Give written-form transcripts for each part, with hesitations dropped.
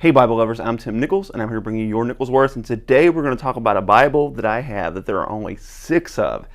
Hey Bible lovers, I'm Tim Nichols and I'm here bringing you your Nichols Worth, and today we're going to talk about a Bible that I have that there are only 6 of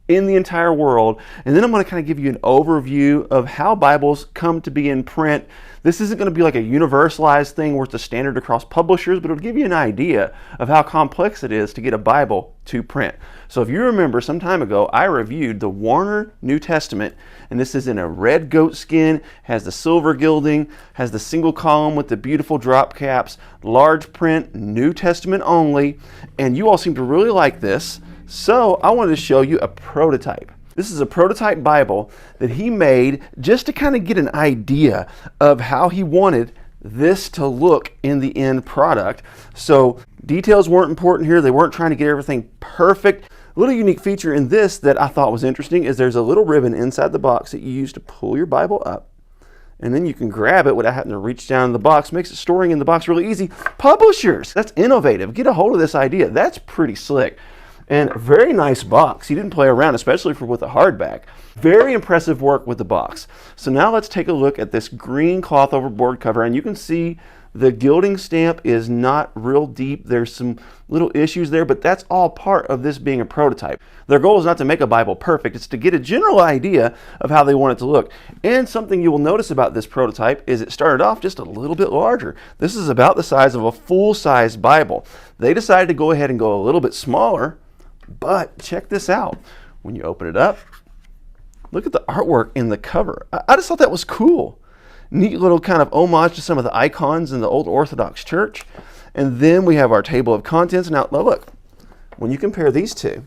in the entire world, and then I'm going to kind of give you an overview of how Bibles come to be in print. This isn't going to be like a universalized thing where it's a standard across publishers, but it'll give you an idea of how complex it is to get a Bible to print. So if you remember, some time ago I reviewed the Warner New Testament, and this is in a red goat skin, has the silver gilding, has the single column with the beautiful drop caps, large print, New Testament only, and you all seem to really like this. So I wanted to show you a prototype. This is a prototype Bible that he made just to kind of get an idea of how he wanted this to look in the end product. So details weren't important here. They weren't trying to get everything perfect. A little unique feature in this that I thought was interesting is there's a little ribbon inside the box that you use to pull your Bible up, and then you can grab it without having to reach down in the box. Makes it storing in the box really easy. Publishers, that's innovative. Get a hold of this idea. That's pretty slick. And a very nice box. He didn't play around, especially with a hardback. Very impressive work with the box. So now let's take a look at this green cloth overboard cover, and you can see the gilding stamp is not real deep. There's some little issues there, but that's all part of this being a prototype. Their goal is not to make a Bible perfect. It's to get a general idea of how they want it to look. And something you will notice about this prototype is it started off just a little bit larger. This is about the size of a full-size Bible. They decided to go ahead and go a little bit smaller, but check this out. When you open it up, look at the artwork in the cover. I just thought that was cool. Neat little kind of homage to some of the icons in the old Orthodox Church. And then we have our table of contents. Now look, when you compare these two,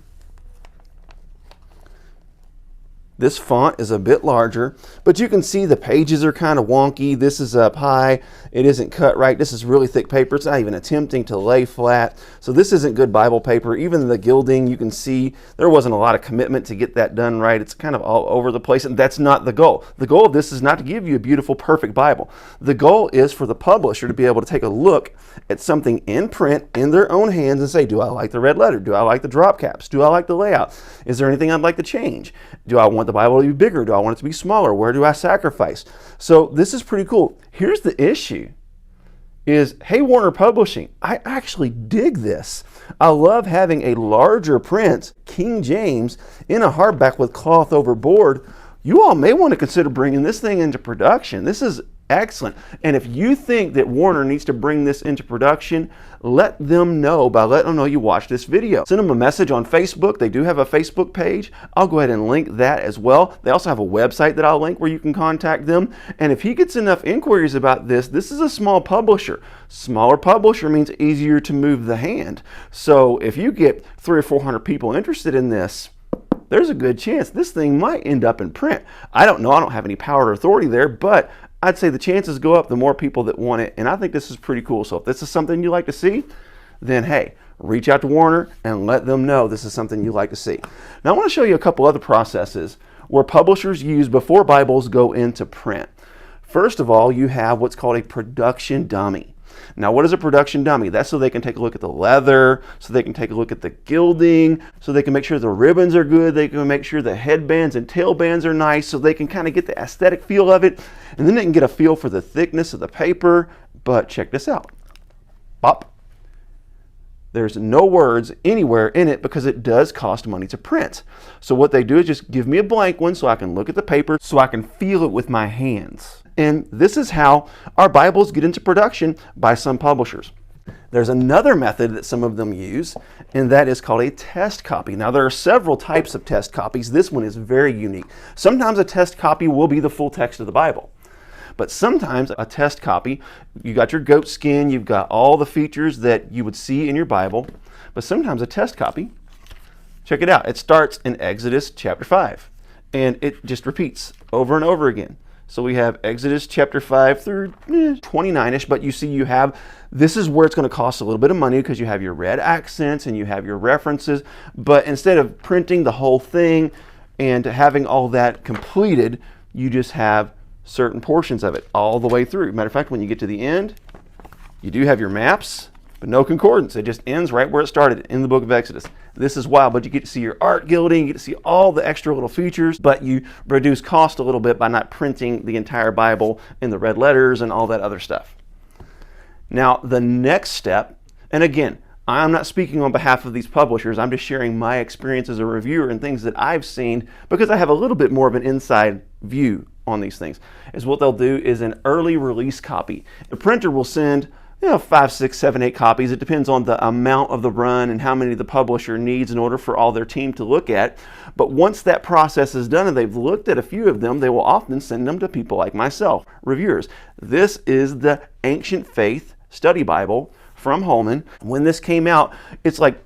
this font is a bit larger, but you can see the pages are kind of wonky. This is up high. It isn't cut right. This is really thick paper. It's not even attempting to lay flat. So this isn't good Bible paper. Even the gilding, you can see there wasn't a lot of commitment to get that done right. It's kind of all over the place, and that's not the goal. The goal of this is not to give you a beautiful, perfect Bible. The goal is for the publisher to be able to take a look at something in print in their own hands and say, do I like the red letter? Do I like the drop caps? Do I like the layout? Is there anything I'd like to change? Do I want the Bible to be bigger? Do I want it to be smaller? Where do I sacrifice? So this is pretty cool. Here's the issue is, hey, Warner Publishing, I actually dig this. I love having a larger print, King James, in a hardback with cloth overboard. You all may want to consider bringing this thing into production. This is excellent. And if you think that Warner needs to bring this into production, let them know by letting them know you watched this video. Send them a message on Facebook. They do have a Facebook page. I'll go ahead and link that as well. They also have a website that I'll link where you can contact them. And if he gets enough inquiries about this, this is a small publisher. Smaller publisher means easier to move the hand. So if you get 300 or 400 people interested in this, there's a good chance this thing might end up in print. I don't know. I don't have any power or authority there, but I'd say the chances go up the more people that want it, and I think this is pretty cool. So if this is something you like to see, then hey, reach out to Warner and let them know this is something you like to see. Now I want to show you a couple other processes where publishers use before Bibles go into print. First of all, you have what's called a production dummy. Now, what is a production dummy? That's so they can take a look at the leather, so they can take a look at the gilding, so they can make sure the ribbons are good, they can make sure the headbands and tailbands are nice, so they can kind of get the aesthetic feel of it, and then they can get a feel for the thickness of the paper. But check this out. Pop. There's no words anywhere in it because it does cost money to print. So what they do is just give me a blank one so I can look at the paper, so I can feel it with my hands. And this is how our Bibles get into production by some publishers. There's another method that some of them use, and that is called a test copy. Now, there are several types of test copies. This one is very unique. Sometimes a test copy will be the full text of the Bible. But sometimes a test copy, you got your goat skin, you've got all the features that you would see in your Bible. But sometimes a test copy, check it out. It starts in Exodus chapter 5, and it just repeats over and over again. So we have Exodus chapter 5 through 29-ish, but you see this is where it's going to cost a little bit of money because you have your red accents and you have your references. But instead of printing the whole thing and having all that completed, you just have certain portions of it all the way through. Matter of fact, when you get to the end, you do have your maps, but no concordance. It just ends right where it started in the book of Exodus. This is wild, but you get to see your art gilding, you get to see all the extra little features, but you reduce cost a little bit by not printing the entire Bible in the red letters and all that other stuff. Now, the next step, and again, I'm not speaking on behalf of these publishers, I'm just sharing my experience as a reviewer and things that I've seen because I have a little bit more of an inside view on these things, is what they'll do is an early release copy. The printer will send 5, 6, 7, 8 copies. It depends on the amount of the run and how many the publisher needs in order for all their team to look at. But once that process is done and they've looked at a few of them, they will often send them to people like myself, reviewers. This is the Ancient Faith Study Bible from Holman. When this came out, it's like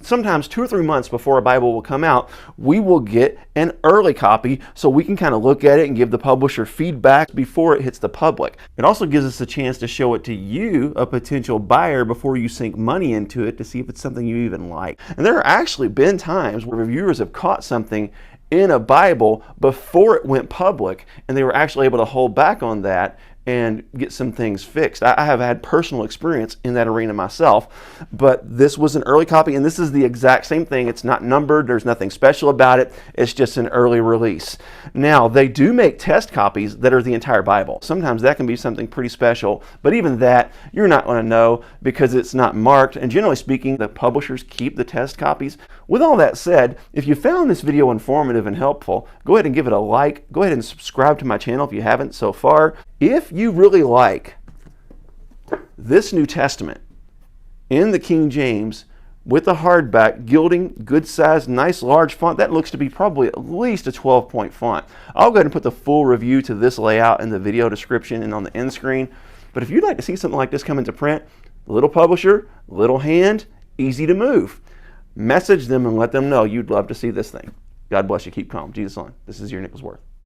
sometimes 2 or 3 months before a Bible will come out, we will get an early copy so we can kind of look at it and give the publisher feedback before it hits the public. It also gives us a chance to show it to you, a potential buyer, before you sink money into it to see if it's something you even like. And there have actually been times where reviewers have caught something in a Bible before it went public, and they were actually able to hold back on that and get some things fixed. I have had personal experience in that arena myself, but this was an early copy, and this is the exact same thing. It's not numbered, there's nothing special about it, it's just an early release. Now, they do make test copies that are the entire Bible. Sometimes that can be something pretty special, but even that, you're not going to know because it's not marked, and generally speaking, the publishers keep the test copies. With all that said, if you found this video informative and helpful, go ahead and give it a like, go ahead and subscribe to my channel if you haven't so far. If you really like this New Testament in the King James with the hardback, gilding, good size, nice large font, that looks to be probably at least a 12-point font. I'll go ahead and put the full review to this layout in the video description and on the end screen. But if you'd like to see something like this come into print, little publisher, little hand, easy to move. Message them and let them know you'd love to see this thing. God bless you. Keep calm. Jesus on. This is your Nicholsworth.